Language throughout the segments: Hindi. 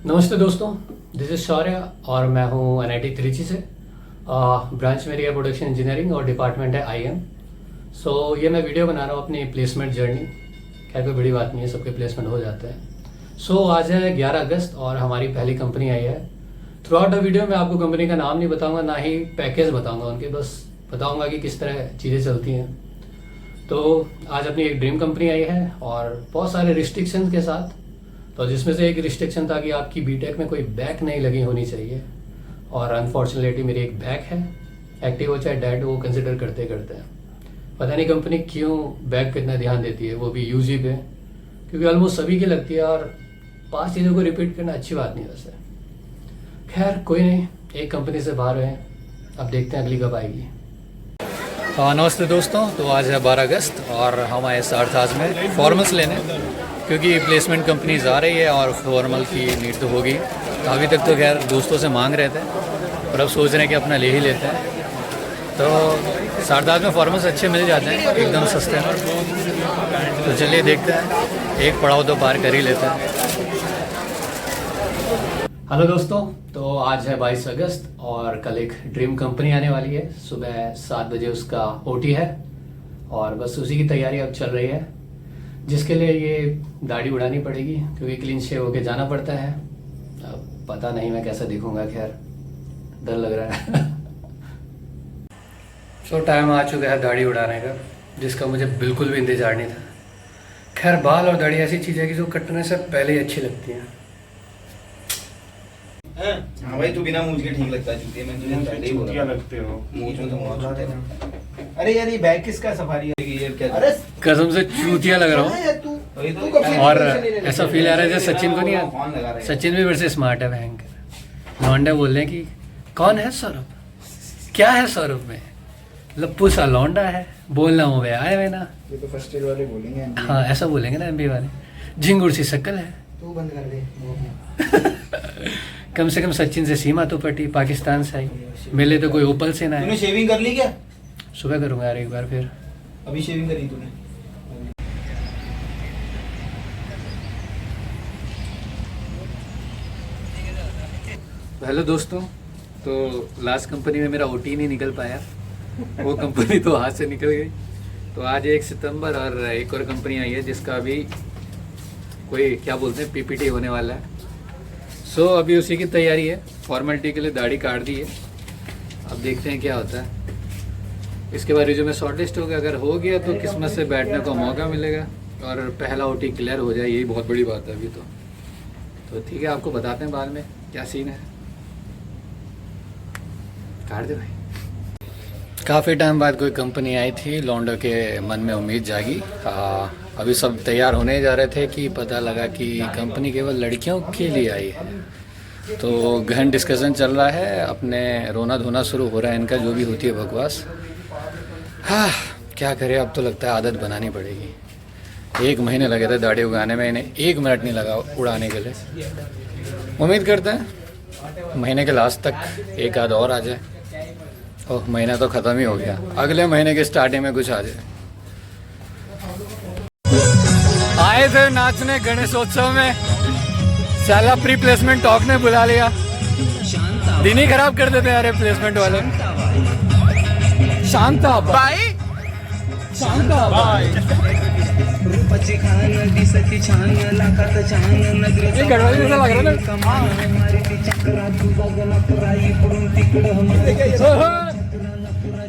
नमस्ते दोस्तों, दिस इज शौर्य और मैं हूँ NIT त्रिची से। ब्रांच मेरी है प्रोडक्शन इंजीनियरिंग और डिपार्टमेंट है IM। सो ये मैं वीडियो बना रहा हूँ अपनी प्लेसमेंट जर्नी। खैर कोई बड़ी बात नहीं है, सबके प्लेसमेंट हो जाते हैं। सो आज है 11 अगस्त और हमारी पहली कंपनी आई है। थ्रू आउट द वीडियो मैं आपको कंपनी का नाम नहीं बताऊँगा, ना ही पैकेज बताऊँगा उनके, बस बताऊँगा कि किस तरह चीज़ें चलती हैं। तो आज अपनी एक ड्रीम कंपनी आई है और बहुत सारे रिस्ट्रिक्शन के साथ। तो जिसमें से एक रिस्ट्रिक्शन था कि आपकी बीटेक में कोई बैक नहीं लगी होनी चाहिए, और अनफॉर्चुनेटली मेरी एक बैक है। एक्टिव हो चाहे डेड वो कंसिडर करते हैं। पता नहीं कंपनी क्यों बैक पे इतना ध्यान देती है, वो भी यूजी पे, क्योंकि ऑलमोस्ट सभी की लगती है और 5 चीज़ों को रिपीट करना अच्छी बात नहीं वैसे। खैर कोई नहीं, एक कंपनी से बाहर हैं, अब देखते हैं अगली कब आएगी। नमस्ते दोस्तों, तो आज है 12 अगस्त और हम आए सार्थाज में फॉर्मल्स लेने, क्योंकि प्लेसमेंट कंपनीज आ रही है और फॉर्मल की नीड तो होगी। अभी तक तो खैर दोस्तों से मांग रहे थे, पर अब सोच रहे हैं कि अपना ले ही लेते हैं। तो सार्थाज में फॉर्मल्स अच्छे मिल जाते हैं एकदम सस्ते में। तो चलिए देखते हैं, एक पड़ाव तो पार कर ही लेते हैं। हेलो दोस्तों, तो आज है 22 अगस्त और कल एक ड्रीम कंपनी आने वाली है। सुबह 7 बजे उसका OT है और बस उसी की तैयारी अब चल रही है, जिसके लिए ये दाढ़ी उड़ानी पड़ेगी क्योंकि क्लीन शेव होके जाना पड़ता है। अब पता नहीं मैं कैसा दिखूंगा, खैर डर लग रहा है। सो टाइम आ चुका है दाढ़ी उड़ाने का, जिसका मुझे बिल्कुल भी इंतजार नहीं था। खैर बाल और दाढ़ी ऐसी चीज़ है कि जो कटने से पहले ही अच्छी लगती है। हाँ भाई, तू बिना मूंछ के ठीक लगता है जूते में। तुझे पहले ही बोला क्या लगते हो मूंछ में तो मूंछ होते हैं ना। अरे यार ये बैग किसका सफारी है ये क्या? अरे कसम से चूतिया लग रहा हूँ। और ऐसा फील आ रहा है जैसे सचिन को नहीं आता। सचिन भी मेरे से स्मार्ट है भयंकर। लौंडे बोल रहे हैं कि कौन है सौरभ, क्या है सौरभ में, लप्पू सा लौंडा है, बोलना हो गया है ना। ये तो फर्स्ट ईयर वाले बोलेंगे। हाँ ऐसा बोलेंगे ना MBA वाले। झिंगुर सी शक्ल है। तू बंद कर दे। कम से कम सचिन से सीमा तो पटी, पाकिस्तान से आई, मिले तो कोई ओपल से ना तूने है। शेविंग कर ली क्या? सुबह करूंगा यार एक बार फिर। अभी शेविंग करी तूने? हेलो दोस्तों, तो लास्ट कंपनी में मेरा OT नहीं निकल पाया, वो कंपनी तो हाथ से निकल गई। तो आज 1 सितंबर और एक और कंपनी आई है जिसका अभी कोई क्या बोलते हैं PPT होने वाला है। सो अभी उसी की तैयारी है। फॉर्मेलिटी के लिए दाढ़ी काट दी है, अब देखते हैं क्या होता है। इसके बाद रिज्यूमे शॉर्टलिस्ट होगा, अगर हो गया तो किस्मत से बैठने का मौका मिलेगा और पहला OT क्लियर हो जाए, यही बहुत बड़ी बात है अभी तो ठीक है, आपको बताते हैं बाद में क्या सीन है। काट दे भाई। काफ़ी टाइम बाद कोई कंपनी आई थी, लौंडो के मन में उम्मीद जागी। अभी सब तैयार होने जा रहे थे कि पता लगा कि कंपनी केवल लड़कियों के लिए आई है। तो गहन डिस्कशन चल रहा है, अपने रोना धोना शुरू हो रहा है इनका, जो भी होती है बकवास। हाँ क्या करें, अब तो लगता है आदत बनानी पड़ेगी। 1 महीने लगे थे दाढ़ी उगाने में, इन्हें 1 मिनट नहीं लगा उड़ाने के लिए। उम्मीद करते हैं महीने के लास्ट तक एक आध और आ जाए। ओह महीना तो ख़त्म ही हो गया, अगले महीने के स्टार्टिंग में कुछ आ जाए। आए थे नाचने गणेशोत्सव में, साला प्री प्लेसमेंट टॉक ने बुला लिया। दिन ही खराब कर देते यार प्लेसमेंट वाले। Shanta by, Shanta by. ये गड़बड़ी जैसा लग रहा है।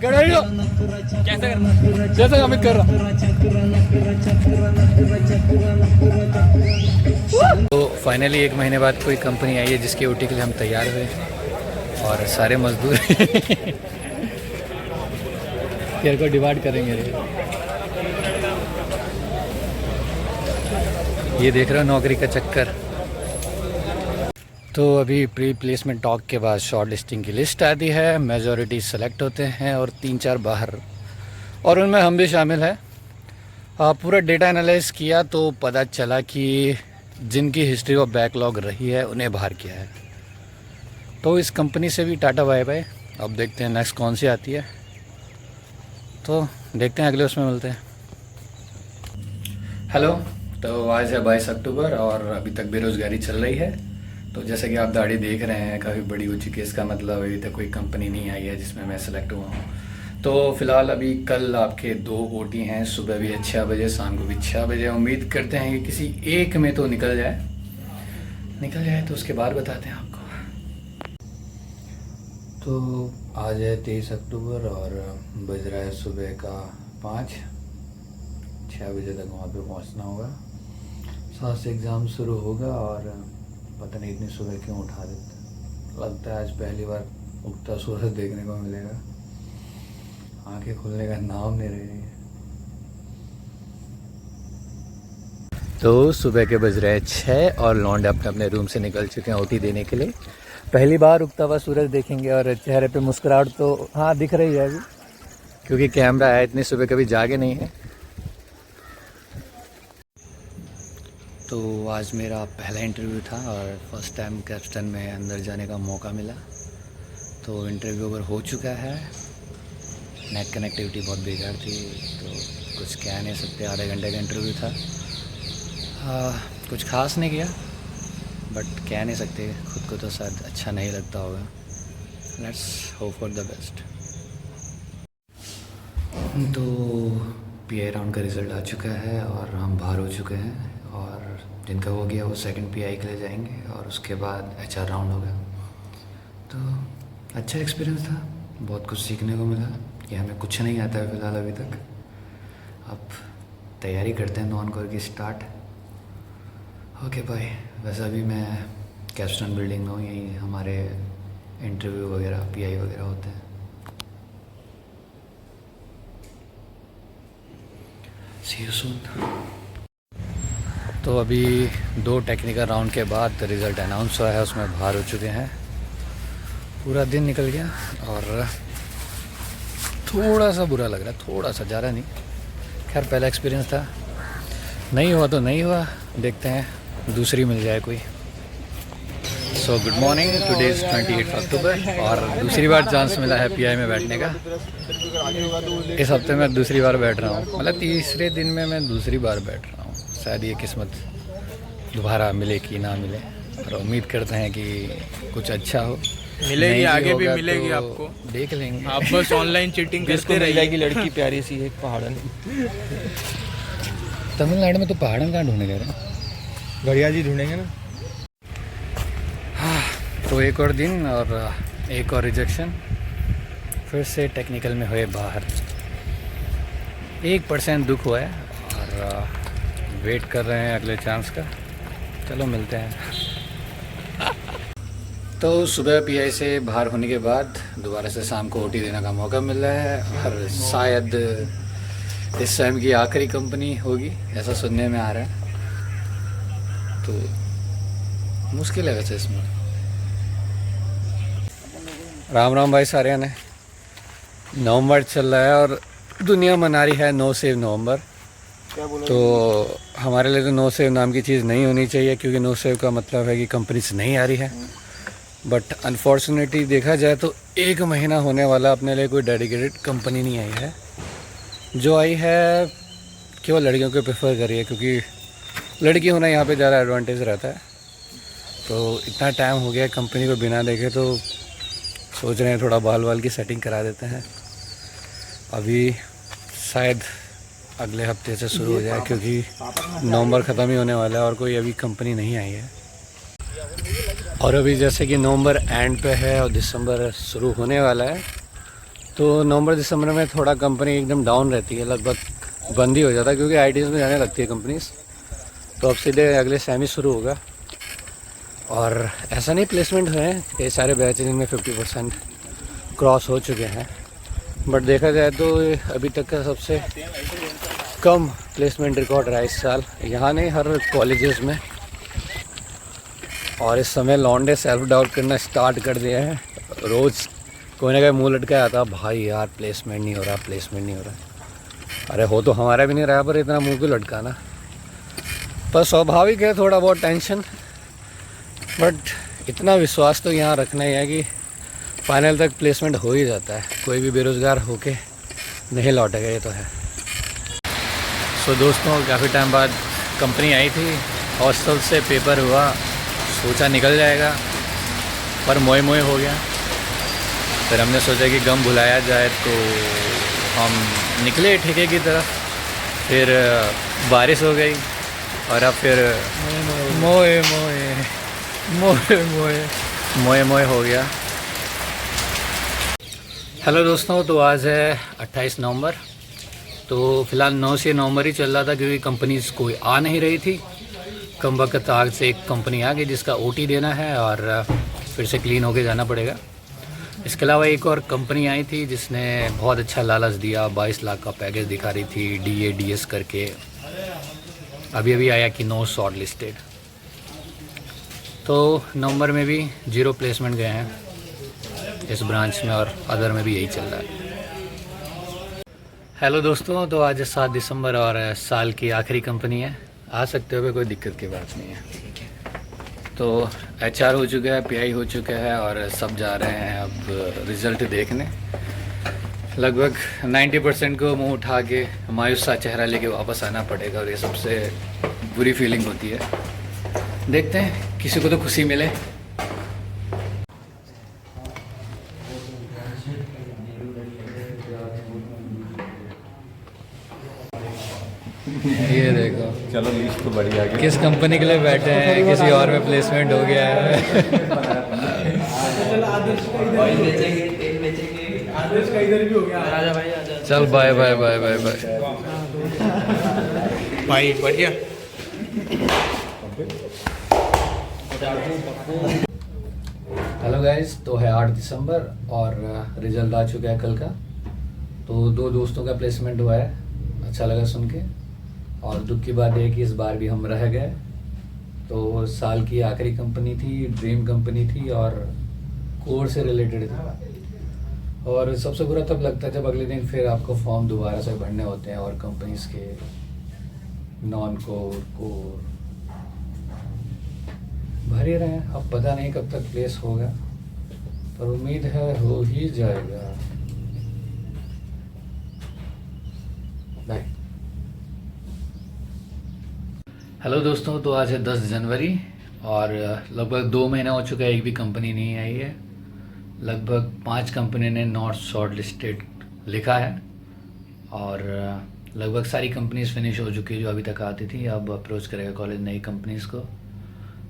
गड़बड़ी कैसे करना, जैसे अमित कर रहा। तो फाइनली 1 महीने बाद कोई कंपनी आई है जिसके OT के लिए हम तैयार हुए और सारे मजदूर केयर को डिवाइड करेंगे। ये देख रहे हो नौकरी का चक्कर। तो अभी प्री प्लेसमेंट टॉक के बाद शॉर्ट लिस्टिंग की लिस्ट आती है, मेजॉरिटी सेलेक्ट होते हैं और 3-4 बाहर, और उनमें हम भी शामिल हैं। पूरा डेटा एनालाइज किया तो पता चला कि जिनकी हिस्ट्री ऑफ बैकलॉग रही है उन्हें बाहर किया है। तो इस कंपनी से भी टाटा बाय बाय। अब देखते हैं नेक्स्ट कौन सी आती है, तो देखते हैं अगले उसमें मिलते हैं। हेलो, तो आज है 22 अक्टूबर और अभी तक बेरोज़गारी चल रही है। तो जैसे कि आप दाढ़ी देख रहे हैं काफ़ी बड़ी हो चुकी है, इसका मतलब अभी तक कोई कंपनी नहीं आई है जिसमें मैं सेलेक्ट हुआ हूँ। तो फ़िलहाल अभी कल आपके 2 ओटी हैं, सुबह भी 6 बजे, शाम को भी 6 बजे। उम्मीद करते हैं कि किसी एक में तो निकल जाए तो उसके बाद बताते हैं आपको। तो आज है 23 अक्टूबर और बज रहा है सुबह का 5। 6 बजे तक वहाँ पे पहुँचना होगा। 7 से एग्ज़ाम शुरू होगा और पता नहीं इतनी सुबह क्यों उठा देते। लगता है आज पहली बार उगता सूरज देखने को मिलेगा। आंखें खुलने का नाम नहीं रही है। तो सुबह के बज रहे हैं 6 और लौंडे अपने अपने रूम से निकल चुके हैं ओटी देने के लिए। पहली बार उगता हुआ सूरज देखेंगे और चेहरे पे मुस्कुराहट तो हाँ दिख रही है अभी, क्योंकि कैमरा है, इतनी सुबह कभी जागे नहीं है। तो आज मेरा पहला इंटरव्यू था और फर्स्ट टाइम कैप्स्टन में अंदर जाने का मौका मिला। तो इंटरव्यू अगर हो चुका है। नेट कनेक्टिविटी बहुत बेकार थी तो कुछ कह नहीं सकते। आधे घंटे का इंटरव्यू था। कुछ खास नहीं किया बट कह नहीं सकते, खुद को तो शायद अच्छा नहीं लगता होगा। Let's hope for the best. तो पीआई राउंड का रिज़ल्ट आ चुका है और हम बाहर हो चुके हैं और जिनका हो गया वो सेकंड पीआई के लिए जाएंगे और उसके बाद एचआर राउंड होगा। तो अच्छा एक्सपीरियंस था, बहुत कुछ सीखने को मिला कि हमें कुछ नहीं आता है फ़िलहाल अभी तक। अब तैयारी करते हैं नॉन कोर की स्टार्ट। Okay bye. वैसे अभी मैं कैप्स्टन बिल्डिंग में हूँ, यहीं हमारे इंटरव्यू वगैरह पीआई वगैरह होते हैं। सी यू सून। तो अभी 2 टेक्निकल राउंड के बाद रिज़ल्ट अनाउंस हुआ है, उसमें बाहर हो चुके हैं। पूरा दिन निकल गया और थोड़ा सा बुरा लग रहा है, थोड़ा सा, ज़्यादा नहीं। खैर पहला एक्सपीरियंस था, नहीं हुआ तो नहीं हुआ, देखते हैं दूसरी मिल जाए कोई। So good morning, today is 28 अक्टूबर और दूसरी बार चांस मिला है पीआई में बैठने का। इस हफ्ते मैं दूसरी बार बैठ रहा हूँ, मतलब तीसरे दिन में मैं दूसरी बार बैठ रहा हूँ। शायद ये किस्मत दोबारा मिले कि ना मिले, और उम्मीद करते हैं कि कुछ अच्छा हो। मिलेगी, आगे भी होगा मिलेगी तो आपको, देख लेंगे। आप बस ऑनलाइन चीटिंग करते रहिए। की लड़की प्यारी सी एक पहाड़न। तमिलनाडु में तो पहाड़न कहाँ ढूंढने गए रहे? बढ़िया जी ढूंढेंगे ना। तो एक और दिन और एक और रिजेक्शन, फिर से टेक्निकल में हुए बाहर। 1% दुख हुआ है और वेट कर रहे हैं अगले चांस का। चलो मिलते हैं। तो सुबह पीआई से बाहर होने के बाद दोबारा से शाम को ओटी देने का मौका मिल रहा है और शायद इस टाइम की आखिरी कंपनी होगी, ऐसा सुनने में आ रहा है। तो मुश्किल है वैसे इसमें। राम राम भाई सारे ने। नवंबर चल रहा है और दुनिया मना रही है नो सेव नवंबर। तो हमारे लिए तो नो सेव नाम की चीज़ नहीं होनी चाहिए, क्योंकि नो सेव का मतलब है कि कंपनीज नहीं आ रही है। बट अनफॉर्चुनेटली देखा जाए तो 1 महीना होने वाला अपने लिए कोई डेडिकेटेड कंपनी नहीं आई है। जो आई है केवल लड़कियों को प्रेफर कर रही है, क्योंकि लड़की होना यहाँ पे ज़्यादा एडवांटेज रहता है। तो इतना टाइम हो गया कंपनी को बिना देखे, तो सोच रहे हैं थोड़ा बाल वाल की सेटिंग करा देते हैं। अभी शायद अगले हफ्ते से शुरू हो जाए, क्योंकि नवंबर ख़त्म ही होने वाला है और कोई अभी कंपनी नहीं आई है। और अभी जैसे कि नवंबर एंड पे है और दिसंबर शुरू होने वाला है, तो नवंबर दिसंबर में थोड़ा कंपनी एकदम डाउन रहती है, लगभग बंद ही हो जाता है, क्योंकि आईटीज़ में जाने लगती है कंपनीज। तो अब सीधे अगले सेम ही शुरू होगा। और ऐसा नहीं प्लेसमेंट हुए हैं, कई सारे बैच जिनमें 50% क्रॉस हो चुके हैं। बट देखा जाए तो अभी तक का सबसे कम प्लेसमेंट रिकॉर्ड रहा इस साल, यहाँ नहीं हर कॉलेजेस में। और इस समय लौंडे सेल्फ डाउट करना स्टार्ट कर दिया है। रोज़ कोई ना कोई मुँह लटका आता, भाई यार प्लेसमेंट नहीं हो रहा, प्लेसमेंट नहीं हो रहा। अरे हो तो हमारा भी नहीं रहा, पर इतना मुँह क्यों लटकाना। पर स्वाभाविक है थोड़ा बहुत टेंशन, बट इतना विश्वास तो यहाँ रखना ही है कि फाइनल तक प्लेसमेंट हो ही जाता है। कोई भी बेरोज़गार होके नहीं लौटेगा, ये तो है। सो दोस्तों, काफ़ी टाइम बाद कंपनी आई थी, हॉस्टल से पेपर हुआ, सोचा निकल जाएगा, पर मोए मोए हो गया। फिर हमने सोचा कि गम भुलाया जाए, तो हम निकले ठेके की तरफ। फिर बारिश हो गई और अब फिर मोए मोए मोए मोए मोए मोए हो गया। हेलो दोस्तों, तो आज है 28 नवंबर। तो फ़िलहाल 9 से नवंबर ही चल रहा था, क्योंकि कंपनीज़ कोई आ नहीं रही थी। कम वक्त आग से एक कंपनी आ गई जिसका OT देना है और फिर से क्लीन होके जाना पड़ेगा। इसके अलावा एक और कंपनी आई थी जिसने बहुत अच्छा लालच दिया, 22 लाख का पैकेज दिखा रही थी, DADS करके। अभी अभी आया कि नो शॉर्ट लिस्टेड। तो नवंबर में भी 0 प्लेसमेंट गए हैं इस ब्रांच में, और अदर में भी यही चल रहा है। हेलो दोस्तों, तो आज 7 दिसंबर और साल की आखिरी कंपनी है। आ सकते हो, कोई दिक्कत की बात नहीं है। तो HR हो चुका है, PI हो चुका है और सब जा रहे हैं अब रिज़ल्ट देखने। लगभग 90% को मुंह उठा के मायूस सा चेहरा लेके वापस आना पड़ेगा, और ये सबसे बुरी फीलिंग होती है। देखते हैं, किसी को तो खुशी मिले। ये देखो, चलो लिस्ट तो बढ़िया है। किस कंपनी के लिए बैठे हैं, किसी और में प्लेसमेंट हो गया है। चल bye bye bye bye bye भाई बढ़िया। हेलो गाइस, तो है 8 दिसंबर और रिजल्ट आ चुका है कल का। तो 2 दोस्तों का प्लेसमेंट हुआ है, अच्छा लगा सुन के। और दुख की बात है कि इस बार भी हम रह गए। तो साल की आखिरी कंपनी थी, ड्रीम कंपनी थी और कोर से रिलेटेड था। और सबसे बुरा तब लगता है जब अगले दिन फिर आपको फॉर्म दोबारा से भरने होते हैं, और कंपनीज के नॉन कोर, कोर भर ही रहे हैं। अब पता नहीं कब तक प्लेस होगा, पर उम्मीद है हो ही जाएगा। बाय। हेलो दोस्तों, तो आज है 10 जनवरी और लगभग 2 महीना हो चुका है, एक भी कंपनी नहीं आई है। लगभग 5 कंपनी ने नॉट शॉर्ट लिस्टेड लिखा है, और लगभग सारी कंपनीज फिनिश हो चुकी है जो अभी तक आती थी। अब अप्रोच करेगा कॉलेज नई कंपनीज को।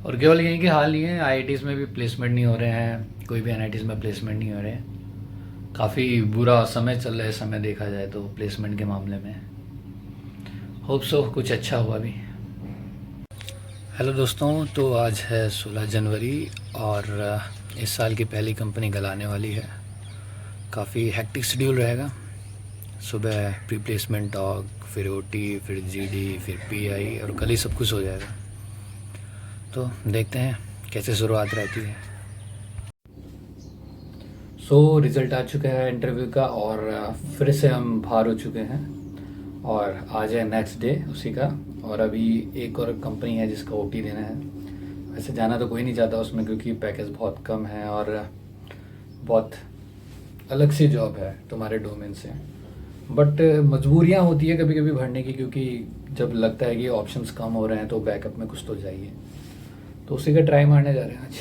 और केवल यही कि हाल नहीं है, IITs में भी प्लेसमेंट नहीं हो रहे हैं, कोई भी NITs में प्लेसमेंट नहीं हो रहे हैं। काफ़ी बुरा समय चल रहा है, समय देखा जाए तो प्लेसमेंट के मामले में। होप सो कुछ अच्छा हुआ अभी। हेलो दोस्तों, तो आज है 16 जनवरी और इस साल की पहली कंपनी कल आने वाली है। काफ़ी हेक्टिक शेड्यूल रहेगा। सुबह प्री प्लेसमेंट टॉक, फिर OT, फिर GD, फिर PI, और कल ही सब कुछ हो जाएगा। तो देखते हैं कैसे शुरुआत रहती है। सो रिज़ल्ट आ चुका है इंटरव्यू का, और फिर से हम बाहर हो चुके हैं, और आज है नेक्स्ट डे उसी का। और अभी एक और कंपनी है जिसका OT देना है। वैसे जाना तो कोई नहीं चाहता उसमें, क्योंकि पैकेज बहुत कम है और बहुत अलग सी जॉब है तुम्हारे डोमेन से। बट मजबूरियां होती है कभी कभी भरने की, क्योंकि जब लगता है कि ऑप्शंस कम हो रहे हैं तो बैकअप में कुछ तो चाहिए। तो उसी का ट्राई मारने जा रहे हैं आज।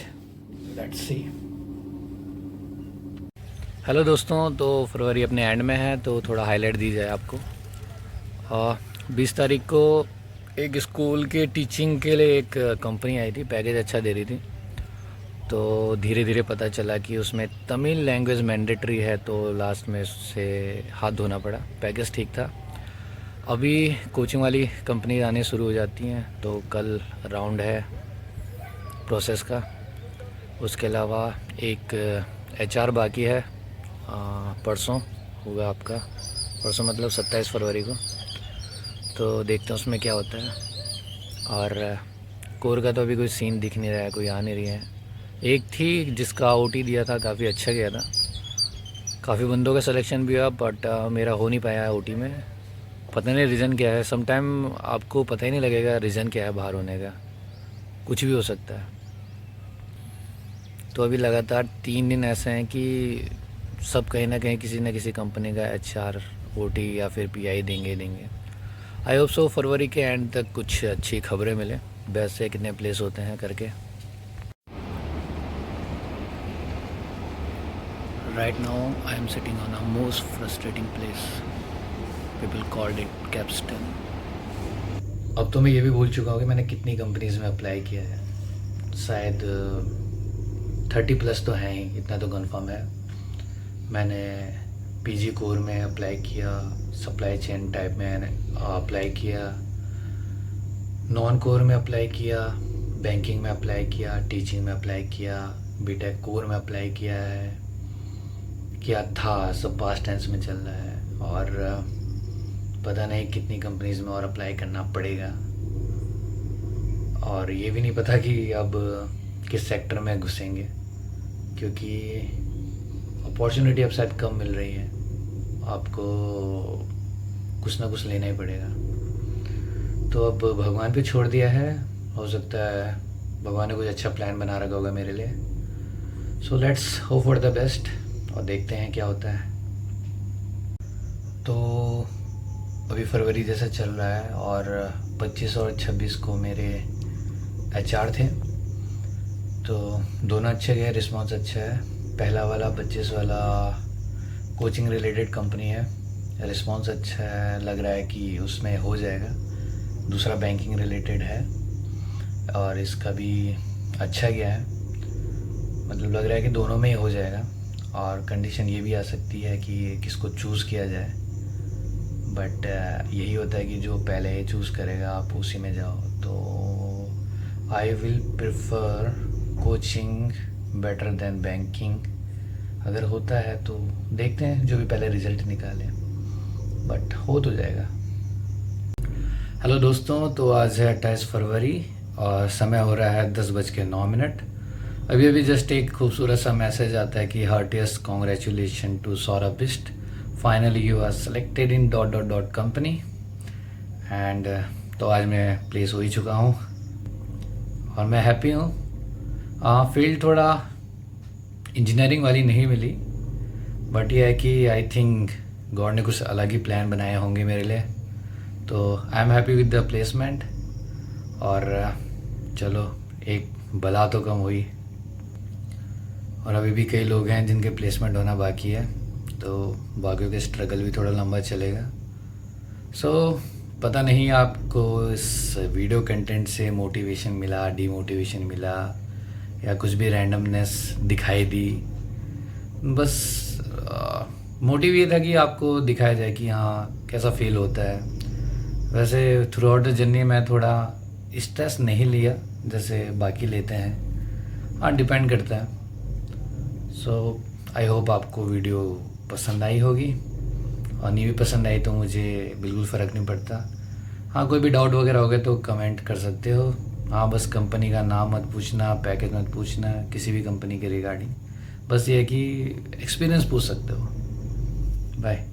Let's see. हेलो दोस्तों, तो फरवरी अपने एंड में है, तो थोड़ा हाईलाइट दी जाए आपको। 20 तारीख को एक स्कूल के टीचिंग के लिए एक कंपनी आई थी, पैकेज अच्छा दे रही थी। तो धीरे धीरे पता चला कि उसमें तमिल लैंग्वेज मैंडेटरी है, तो लास्ट में उससे हाथ धोना पड़ा। पैकेज ठीक था। अभी कोचिंग वाली कंपनी आने शुरू हो जाती हैं, तो कल राउंड है प्रोसेस का। उसके अलावा एक HR बाकी है, परसों होगा आपका, परसों मतलब 27 फरवरी को। तो देखते हैं उसमें क्या होता है। और कोर का तो अभी कोई सीन दिख नहीं रहा है, कोई आ नहीं रही है। एक थी जिसका OT दिया था, काफ़ी अच्छा गया था, काफ़ी बंदों का सिलेक्शन भी हुआ, बट मेरा हो नहीं पाया OT में। पता नहीं रीज़न क्या है। सम टाइम आपको पता ही नहीं लगेगा रीज़न क्या है बाहर होने का, कुछ भी हो सकता है। तो अभी लगातार 3 दिन ऐसे हैं कि सब कहीं ना कहीं किसी न किसी कंपनी का HR, OT या फिर PI देंगे। आई होप सो फरवरी के एंड तक कुछ अच्छी खबरें मिलें, वैसे कितने प्लेस होते हैं करके। Right now I am sitting on a most frustrating place. People called it Capstan. अब तो मैं ये भी भूल चुका हूँ कि मैंने कितनी कंपनीज में अप्लाई किया है. शायद 30+ तो हैं ही, इतना तो कंफर्म है. मैंने पीजी कोर में अप्लाई किया, सप्लाई चेन टाइप में अप्लाई किया, नॉन कोर में अप्लाई किया, बैंकिंग में अप्लाई किया, टीचिंग में अप्लाई किया, बीटेक कोर में अप्लाई किया है, किया था, सब पास्ट टेंस में चल रहा है. और पता नहीं कितनी कंपनीज में और अप्लाई करना पड़ेगा. और ये भी नहीं पता कि अब किस सेक्टर में घुसेंगे, क्योंकि अपॉर्चुनिटी अब शायद कम मिल रही है. आपको कुछ ना कुछ लेना ही पड़ेगा. तो अब भगवान पे छोड़ दिया है. हो सकता है भगवान ने कुछ अच्छा प्लान बना रखा होगा मेरे लिए. So let's hope for the best और देखते हैं क्या होता है. तो अभी फरवरी जैसा चल रहा है और 25 और 26 को मेरे HR थे. तो दोनों अच्छे गए, रिस्पॉन्स अच्छा है. पहला वाला 25 वाला कोचिंग रिलेटेड कंपनी है, रिस्पॉन्स अच्छा है, लग रहा है कि उसमें हो जाएगा. दूसरा बैंकिंग रिलेटेड है और इसका भी अच्छा गया है. मतलब लग रहा है कि दोनों में ही हो जाएगा. और कंडीशन ये भी आ सकती है कि किसको चूज़ किया जाए, बट यही होता है कि जो पहले चूज़ करेगा आप उसी में जाओ. तो I will prefer coaching better than banking. अगर होता है तो देखते हैं, जो भी पहले रिज़ल्ट निकाले, बट हो तो जाएगा. हेलो दोस्तों, तो आज है 28 फरवरी और समय हो रहा है 10:09. अभी जस्ट एक खूबसूरत सा मैसेज आता है कि heartiest congratulation to Saurabh Bisht, finally you are selected in ... company. And तो आज मैं प्लेस हो ही चुका हूँ और मैं हैप्पी हूँ. फील्ड थोड़ा इंजीनियरिंग वाली नहीं मिली, बट ये है कि आई थिंक गॉड ने कुछ अलग ही प्लान बनाए होंगे मेरे लिए. तो I am happy with the placement. और चलो एक बला तो कम हुई. और अभी भी कई लोग हैं जिनके प्लेसमेंट होना बाकी है, तो बाकियों के स्ट्रगल भी थोड़ा लंबा चलेगा. सो पता नहीं आपको इस वीडियो कंटेंट से मोटिवेशन मिला, डीमोटिवेशन मिला, या कुछ भी रैंडमनेस दिखाई दी. बस मोटिव ये था कि आपको दिखाया जाए कि हाँ कैसा फील होता है. वैसे थ्रू आउट द जर्नी मैं थोड़ा स्ट्रेस नहीं लिया जैसे बाकी लेते हैं. हाँ, डिपेंड करता है. सो आई होप आपको वीडियो पसंद आई होगी, और नहीं भी पसंद आई तो मुझे बिल्कुल फ़र्क नहीं पड़ता. हाँ, कोई भी डाउट वगैरह हो गए तो कमेंट कर सकते हो. हाँ, बस कंपनी का नाम मत पूछना, पैकेज मत पूछना, किसी भी कंपनी के रिगार्डिंग. बस ये है कि एक्सपीरियंस पूछ सकते हो. बाय.